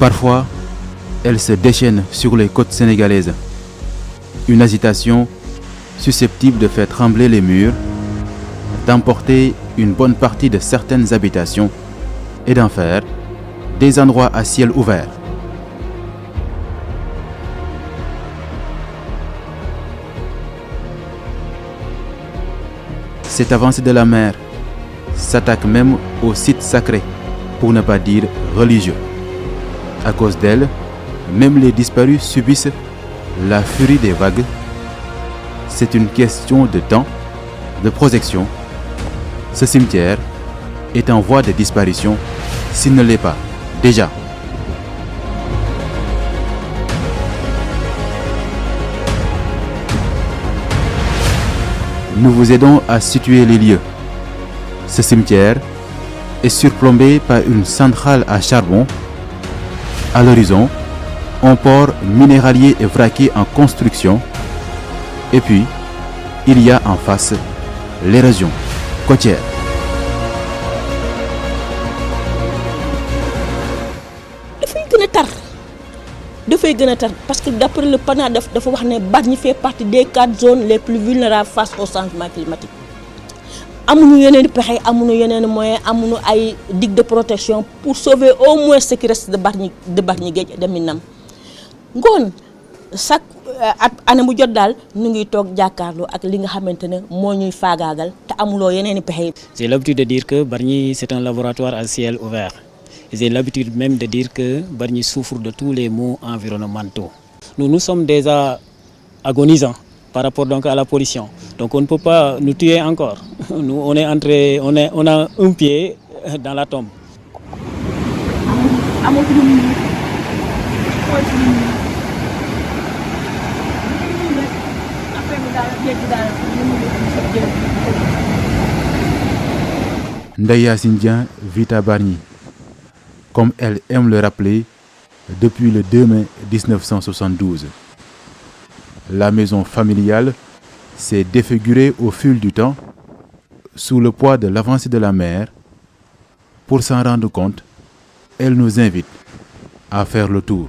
Parfois, elle se déchaîne sur les côtes sénégalaises. Une agitation susceptible de faire trembler les murs, d'emporter une bonne partie de certaines habitations et d'en faire des endroits à ciel ouvert. Cette avancée de la mer s'attaque même aux sites sacrés, pour ne pas dire religieux. À cause d'elle, même les disparus subissent la furie des vagues. C'est une question de temps, de protection. Ce cimetière est en voie de disparition, s'il ne l'est pas déjà. Nous vous aidons à situer les lieux. Ce cimetière est surplombé par une centrale à charbon. À l'horizon, un port minéralier est vraqué en construction. Et puis, il y a en face l'érosion côtière. dafay gën a tar parce que d'après le PANA dafa wax ne Bargny fait partie des 4 zones les plus vulnérables face au changement climatique. amuñu yeneen pexe amuñu yeneen moyens amuñu ay digue de protection pour sauver au moins ce qui reste de Bargny Géej de Minam. ngoon chaque année mu jot daal ñu ngi toog jàkkaarloo ak li nga xamante ne moo ñuy faagaagal te amuloo yeneen pexe. J'ai l'habitude de dire que Bargny c'est un laboratoire à ciel ouvert. J'ai l'habitude même de dire que Bargny souffre de tous les maux environnementaux. Nous sommes déjà agonisants par rapport donc à la pollution. Donc on ne peut pas nous tuer encore. Nous on a un pied dans la tombe. Ndeye Yacine Dieng vit à Bargny, comme elle aime le rappeler, depuis le 2 mai 1972. La maison familiale s'est défigurée au fil du temps sous le poids de l'avancée de la mer. Pour s'en rendre compte, elle nous invite à faire le tour.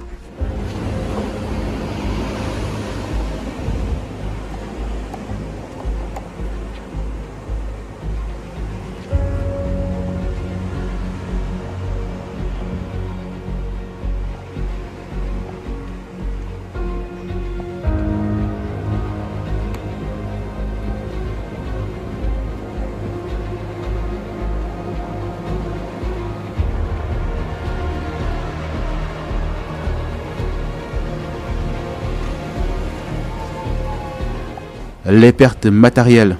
Les pertes matérielles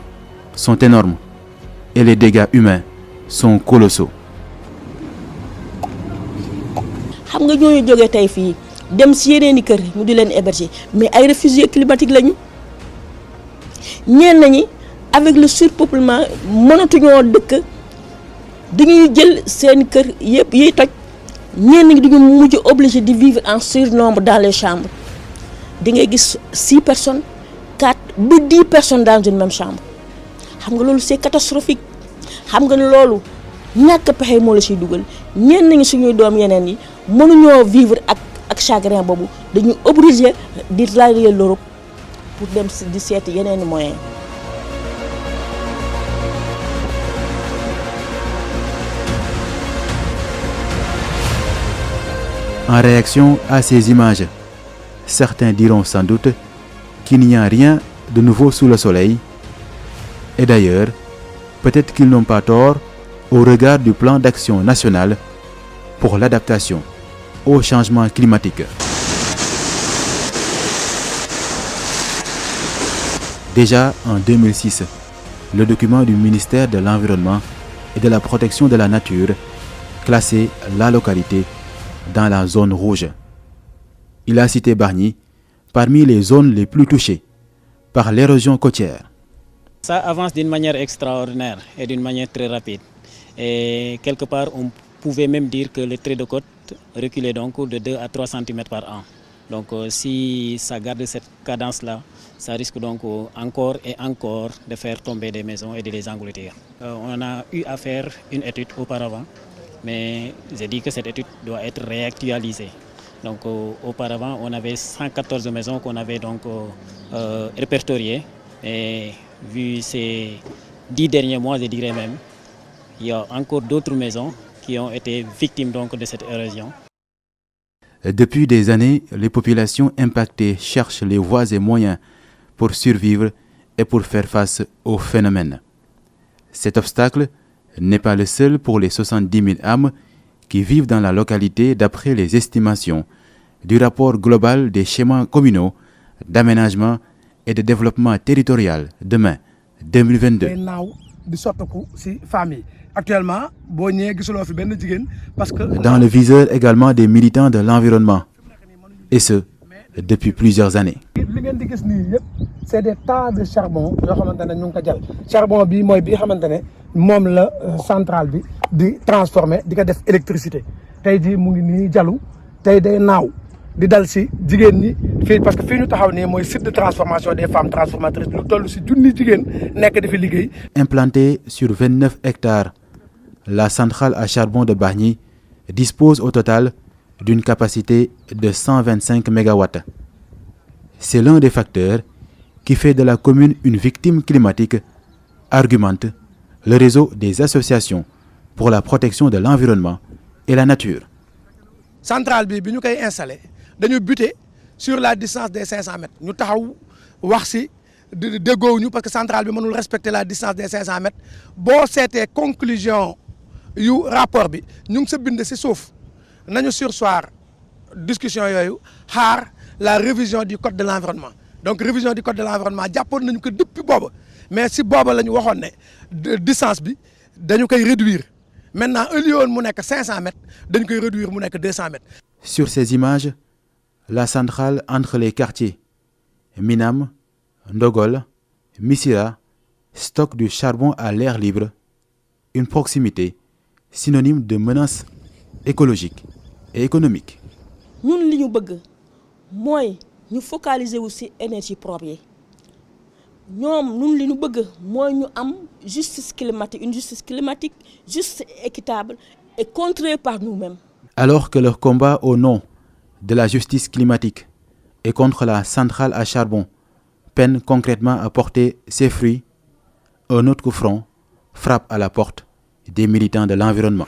sont énormes et les dégâts humains sont colossaux. xam nga ñooñu jógee tey fii dem si yeneeni kër ñu di leen héberger mais ay réfugiés climatiques lañu ñenn ñi avec le surpeuplement mënatuñoo dëkk dañuy jël seen kër yëpp yiy toj ñenn ñi dañu mujj obligé de vivre en surnombre dans les chambres di ngay gis 6 personnes 4 ba 10 personnes dans une même chambre xam nga loolu c'est catastrophique xam nga ne loolu ñàkk pexe moo la siy dugal ñenn ñi suñuy doom yeneen yi mënuñoo vivre ak chagrin boobu dañuy obligé di rallier l'Europe pour dem di seeti yeneen moyens. En réaction à ces images, certains diront sans doute qu'il n'y a rien de nouveau sous le soleil. Et d'ailleurs, peut-être qu'ils n'ont pas tort au regard du plan d'action national pour l'adaptation au changement climatique. Déjà en 2006, le document du ministère de l'Environnement et de la Protection de la Nature classait la localité dans la zone rouge. Il a cité Bargny parmi les zones les plus touchées par l'érosion côtière. Ça avance d'une manière extraordinaire et d'une manière très rapide. Et quelque part, on pouvait même dire que le trait de côte reculait donc de 2 à 3 cm par an. Donc si ça garde cette cadence-là, ça risque donc encore et encore de faire tomber des maisons et de les engloutir. On a eu à faire une étude auparavant, mais j'ai dit que cette étude doit être réactualisée. Donc auparavant, on avait 114 maisons qu'on avait donc répertoriées. Et vu ces 10 derniers mois, je dirais même, il y a encore d'autres maisons qui ont été victimes donc de cette érosion. Depuis des années, les populations impactées cherchent les voies et moyens pour survivre et pour faire face au phénomène. Cet obstacle n'est pas le seul pour les 70 000 âmes qui vivent dans la localité d'après les estimations du rapport global des schémas communaux d'aménagement et de développement territorial de mai 2022. Dans le viseur également des militants de l'environnement, et ce, depuis plusieurs années. C'est des tas de charbon charbon bi moy bi xamantene mom la centrale bi di transformer di ko def électricité tay di mu ngi ni jallu tay day naw di dal ci jigen ni fi parce que fi ñu taxaw ni moy site de transformation des femmes transformatrices lu tollu ci junni jigen nek di fi liggéey. Implantée sur 29 hectares, la centrale à charbon de Bargny dispose au total d'une capacité de 125 MW. C'est l'un des facteurs qui fait de la commune une victime climatique, argumente le réseau des associations pour la protection de l'environnement et la nature. Centrale bi ñu koy installer dañu buter sur la distance des 500 mètres ñu taxaw wax ci déggowuñu parce que centrale bi mënul respecter la distance des 500 mètres bo sété conclusion yu rapport bi ñu ngi sa bind ci suuf nañu sursoir discussion yoyu xaar la révision du code de l'environnement. Donc révision du code de l'environnement jàppoon nañu ko depuis booba mais si booba la ñu waxoon ne distance bi dañu koy réduire maintenant au lieu mu nekk 500 mètres dañu koy réduire mu nekk 200 mètres. Sur ces images, la centrale entre les quartiers Minam, Ndogol, Missira stocke du charbon à l'air libre, une proximité synonyme de menace écologique et économique. Ñun li ñu bëgg mooy ñu focaliser wu ci énergie propre yi ñoom ñun li ñu bëgg mooy ñu am justice climatique, une justice climatique juste et équitable et contrôlée par nous-mêmes. Alors que leur combat au nom de la justice climatique et contre la centrale à charbon peine concrètement à porter ses fruits, un autre front frappe à la porte des militants de l'environnement.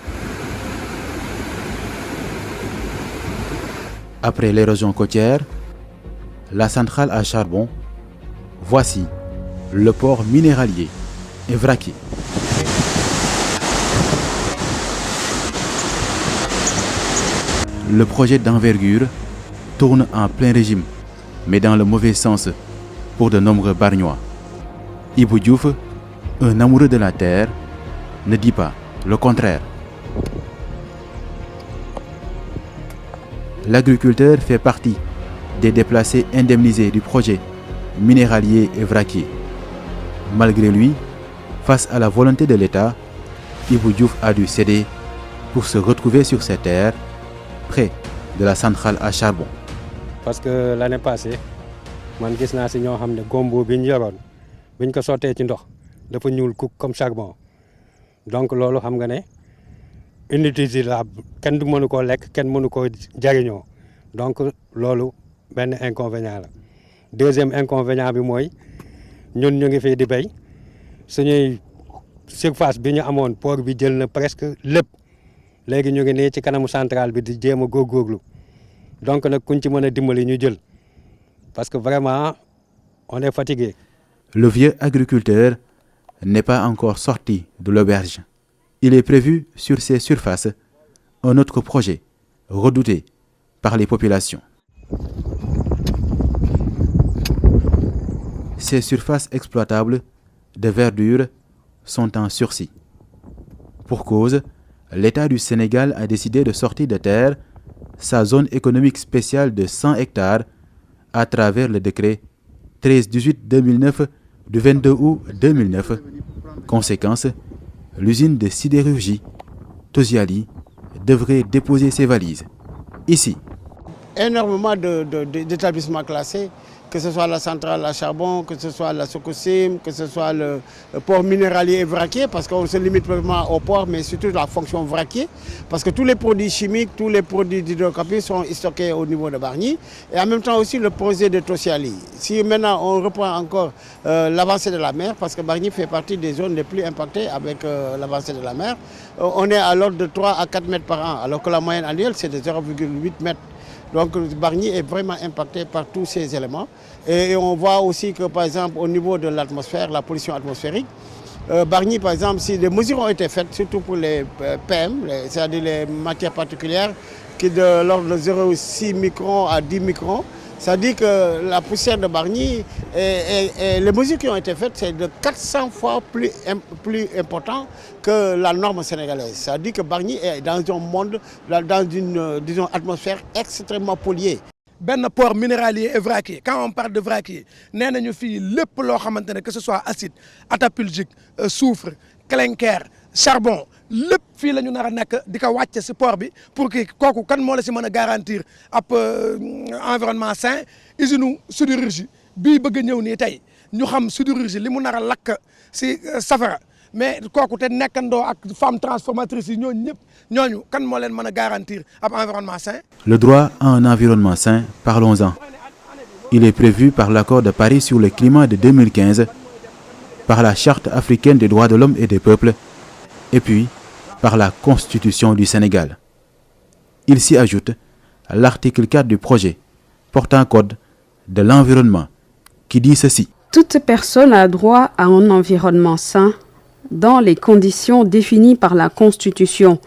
Après l'érosion côtière, la centrale à charbon, voici le port minéralier Evraky. Le projet d'envergure tourne en plein régime, mais dans le mauvais sens pour de nombreux Bargnois. Ibou Diouf, un amoureux de la terre, ne dit pas le contraire. L'agriculteur fait partie des déplacés indemnisés du projet minéralier Evraky. Malgré lui, face à la volonté de l'État, Ibou Diouf a dû céder pour se retrouver sur ses terres, près de la centrale à charbon. Parce que l'année passée, man gis naa si ñoo xam ne gombo bi ñu yoroon bi ñu ko sottee ci ndox dafa ñuul kuk comme charbon donc loolu xam nga ne inutilisable kenn du mënu koo lekk kenn mënu koo jariñoo donc loolu benn inconvénient la. Deuxième inconvénient bi mooy ñun ñu ngi fii di béy suñuy surface bi ñu amoon port bi jël na presque lépp léegi ñu ngi nii ci kanamu centrale bi di jéem a góorgóorlu donc nag kuñ ci mën a dimbali ñu jël parce que vraiment on est fatigué. Le vieux agriculteur n'est pas encore sorti de l'auberge. Il est prévu sur ces surfaces un autre projet redouté par les populations. Ces surfaces exploitables de verdure sont en sursis. Pour cause, l'État du Sénégal a décidé de sortir de terre sa zone économique spéciale de 100 hectares à travers le décret 13-18-2009 du 22 août 2009. Conséquence, l'usine de sidérurgie Toziali devrait déposer ses valises ici. Énormément d'établissements classés que ce soit la centrale à charbon, que ce soit la Sococim, que ce soit le port minéralier et vraquier, parce qu'on se limite vraiment au port, mais surtout la fonction vraquier, parce que tous les produits chimiques, tous les produits d'hydrocarbures sont stockés au niveau de Bargny, et en même temps aussi le projet de Tosiali. Si maintenant on reprend encore l'avancée de la mer, parce que Bargny fait partie des zones les plus impactées avec l'avancée de la mer, on est à l'ordre de 3 à 4 mètres par an, alors que la moyenne annuelle c'est de 0,8 mètres. Donc Bargny est vraiment impacté par tous ces éléments. Et on voit aussi que par exemple au niveau de l'atmosphère, la pollution atmosphérique, Bargny par exemple, si des mesures ont été faites, surtout pour les PM, c'est-à-dire les matières particulières, qui de l'ordre de 0,6 microns à 10 microns, ça dit que la poussière de Bargny, et les mesures qui ont été faites, c'est de 400 fois plus important que la norme sénégalaise. Ça dit que Bargny est dans un monde, dans une disons, atmosphère extrêmement polluée. benn port minéralier et vraquier quand on parle de vraquier nee nañu fii lépp loo xamante ne que ce soit acide atapulgique soufre clinker charbon lépp fii la ñu nar a nekk di ko wàcce si port bi pour que kooku kan moo la si mën a garantir ab environnement sain usine sidérurgie bii bëgg a ñëw nii tey ñu xam sidérurgie li mu nar a lakk si safara mais kooku te nekkandoo ak femme transformatrice yi ñooñu ñëpp ñooñu kan moo leen mën a garantir ab environnement sain. Le droit à un environnement sain, parlons-en. Il est prévu par l'accord de Paris sur le climat de 2015, par la Charte africaine des droits de l'homme et des peuples, et puis par la Constitution du Sénégal. Il s'y ajoute l'article 4 du projet portant code de l'environnement qui dit ceci. Toute personne a droit à un environnement sain dans les conditions définies par la Constitution,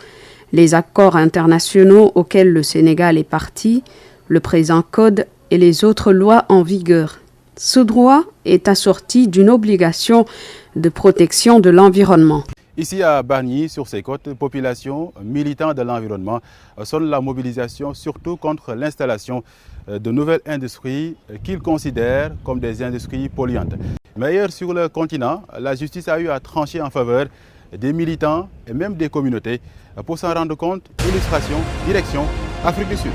les accords internationaux auxquels le Sénégal est parti, le présent code et les autres lois en vigueur. Ce droit est assorti d'une obligation de protection de l'environnement. Ici à Bargny, sur ces côtes, population militant de l'environnement sonne la mobilisation surtout contre l'installation de nouvelles industries qu'ils considèrent comme des industries polluantes. Mais ailleurs sur le continent, la justice a eu à trancher en faveur des militants et même des communautés. Pour s'en rendre compte, illustration, direction, Afrique du Sud.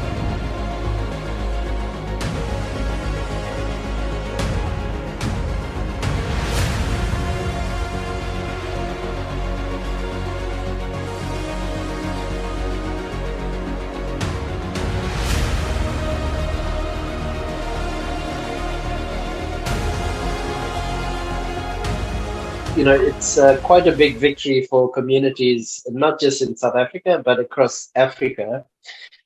You know, it's quite a big victory for communities, not just in South Africa, but across Africa.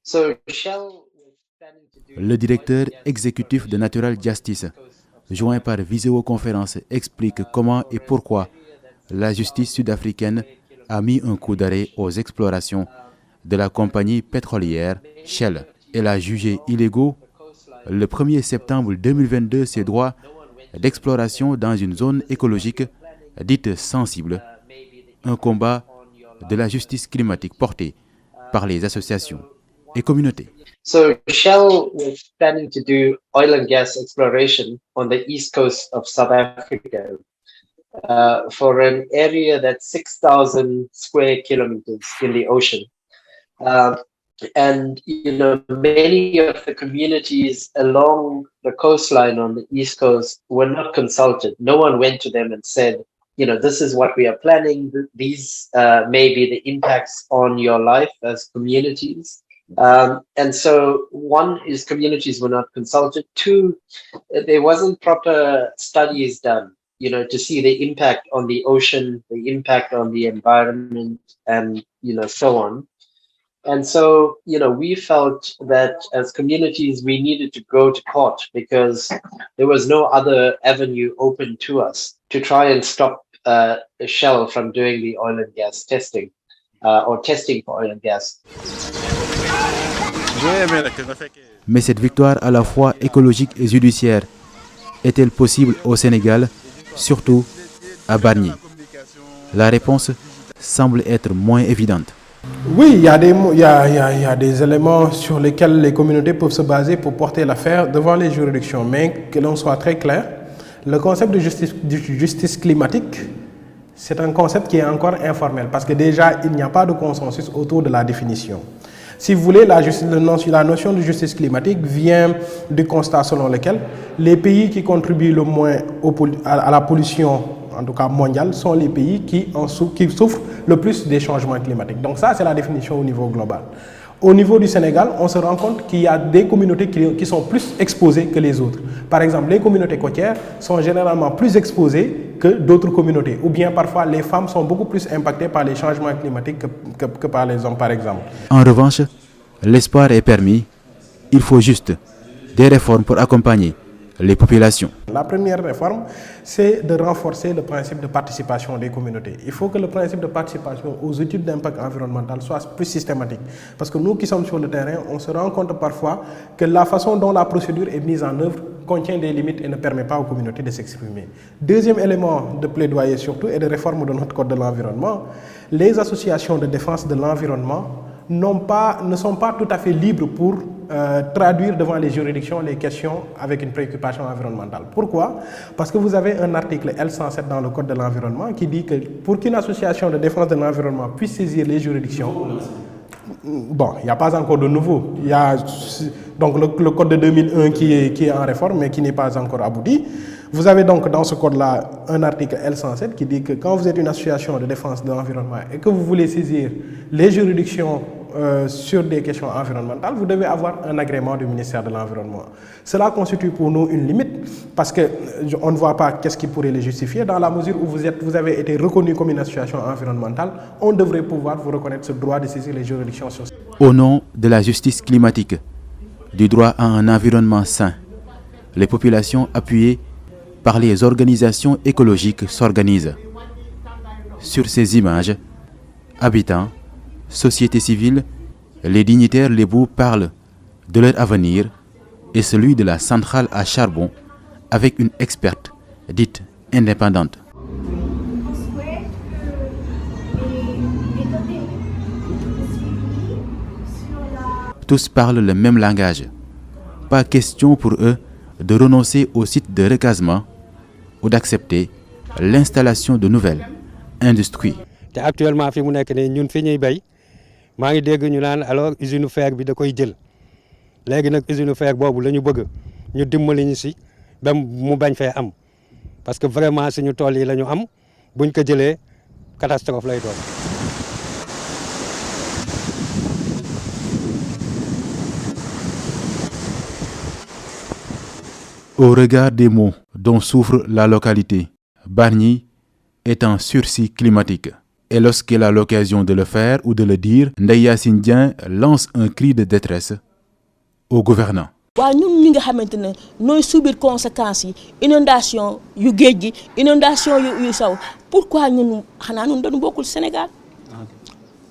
So Shell was planning to do... Le directeur exécutif de Natural Justice, joint par visioconférence, explique comment et pourquoi la justice sud-africaine a mis un coup d'arrêt aux explorations de la compagnie pétrolière Shell. Elle a jugé illégaux le 1er septembre 2022 ses droits d'exploration dans une zone écologique dite sensible, un combat de la justice climatique porté par les associations et communautés. So Shell was planning to do oil and gas exploration on the east coast of South Africa for an area that's 6,000 square kilometers in the ocean. And, you know, many of the communities along the coastline on the east coast were not consulted. No one went to them and said, you know, this is what we are planning. These may be the impacts on your life as communities. And so one is communities were not consulted. Two, there wasn't proper studies done, you know, to see the impact on the ocean, the impact on the environment, and, you know, so on. And so, you know, we felt that as communities, we needed to go to court because there was no other avenue open to us to try and stop Shell from doing the oil and gas testing or testing for oil and gas. Mais cette victoire à la fois écologique et judiciaire est-elle possible au Sénégal, surtout à Bargny? La réponse semble être moins évidente. Oui, il y a des éléments sur lesquels les communautés peuvent se baser pour porter l'affaire devant les juridictions, mais que l'on soit très clair, le concept de justice climatique, c'est un concept qui est encore informel parce que déjà, il n'y a pas de consensus autour de la définition. Si vous voulez, la notion de justice climatique vient du constat selon lequel les pays qui contribuent le moins à la pollution, en tout cas mondiale, sont les pays qui souffrent le plus des changements climatiques. Donc ça, c'est la définition au niveau global. Au niveau du Sénégal, on se rend compte qu'il y a des communautés qui sont plus exposées que les autres. Par exemple, les communautés côtières sont généralement plus exposées que d'autres communautés. Ou bien parfois, les femmes sont beaucoup plus impactées par les changements climatiques que par les hommes, par exemple. En revanche, l'espoir est permis. Il faut juste des réformes pour accompagner les populations. La première réforme, c'est de renforcer le principe de participation des communautés. Il faut que le principe de participation aux études d'impact environnemental soit plus systématique. Parce que nous qui sommes sur le terrain, on se rend compte parfois que la façon dont la procédure est mise en œuvre contient des limites et ne permet pas aux communautés de s'exprimer. Deuxième élément de plaidoyer surtout et de réforme de notre code de l'environnement, les associations de défense de l'environnement ne sont pas tout à fait libres pour traduire devant les juridictions les questions avec une préoccupation environnementale. Pourquoi? Parce que vous avez un article L107 dans le Code de l'environnement qui dit que pour qu'une association de défense de l'environnement puisse saisir les juridictions, bon, il n'y a pas encore de nouveau. Il y a donc le Code de 2001 qui est en réforme mais qui n'est pas encore abouti. Vous avez donc dans ce code-là un article L107 qui dit que quand vous êtes une association de défense de l'environnement et que vous voulez saisir les juridictions sur des questions environnementales, vous devez avoir un agrément du ministère de l'Environnement. Cela constitue pour nous une limite parce qu'on ne voit pas qu'est-ce qui pourrait les justifier. Dans la mesure où vous avez été reconnu comme une association environnementale, on devrait pouvoir vous reconnaître ce droit de saisir les juridictions sur. Au nom de la justice climatique, du droit à un environnement sain, les populations appuyées par les organisations écologiques s'organisent. Sur ces images, habitants, société civile, les dignitaires lébous parlent de leur avenir et celui de la centrale à charbon avec une experte dite indépendante. Tous parlent le même langage. Pas question pour eux de renoncer au site de recasement ou d'accepter l'installation de nouvelles industries. Actuellement, fi mu nekk nii ñun fi ñuy bay maa ngi dégg ñu naan alors usine fer bi da koy jël léegi nag usine fer boobu la ñu bëgg ñu dimbali ñu si ba mu bañ fee am parce que vraiment suñu tool yi la ñu am buñ ko jëlee catastrophe lay doon. Au regard des maux dont souffre la localité, Bargny est en sursis climatique. Et lorsqu'elle a l'occasion de le faire ou de le dire, Ndeye Yacine Dieng lance un cri de détresse aux gouvernants. waaw ñun ñi nga xamante ne nooy subir conséquences yi inondation yu géej gi inondation yu saw pourquoi ñun xanaa ñun dañu bokkul Sénégal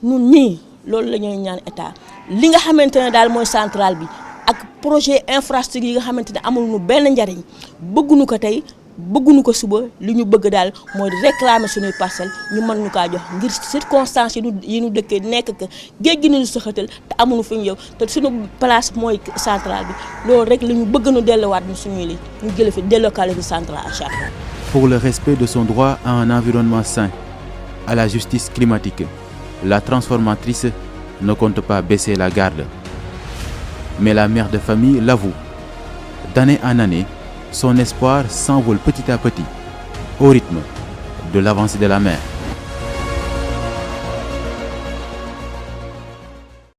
ñun ñii loolu la ñuy ñaan état li nga xamante ne daal mooy centrale bi ak projet infrastructure yi nga xamante ne amul nu benn njariñ bëgguñu ko tey bëgguñu ko suba li ñu bëgg daal mooy réclamer suñuy parcelle ñu mën ñu kaa jox ngir circonstances yi ñu dëkkee nekk que géej gi nañu saxatal te amuñu fi ñu yow te suñu place mooy centrale bi loolu rek la ñu bëgg nu delluwaat ñu suñuy li ñu jële fi délocaliser centrale à chaque fois. Pour le respect de son droit à un environnement sain, à la justice climatique, la transformatrice ne compte pas baisser la garde. Mais la mère de famille l'avoue. D'année en année, son espoir s'envole petit à petit au rythme de l'avancée de la mer.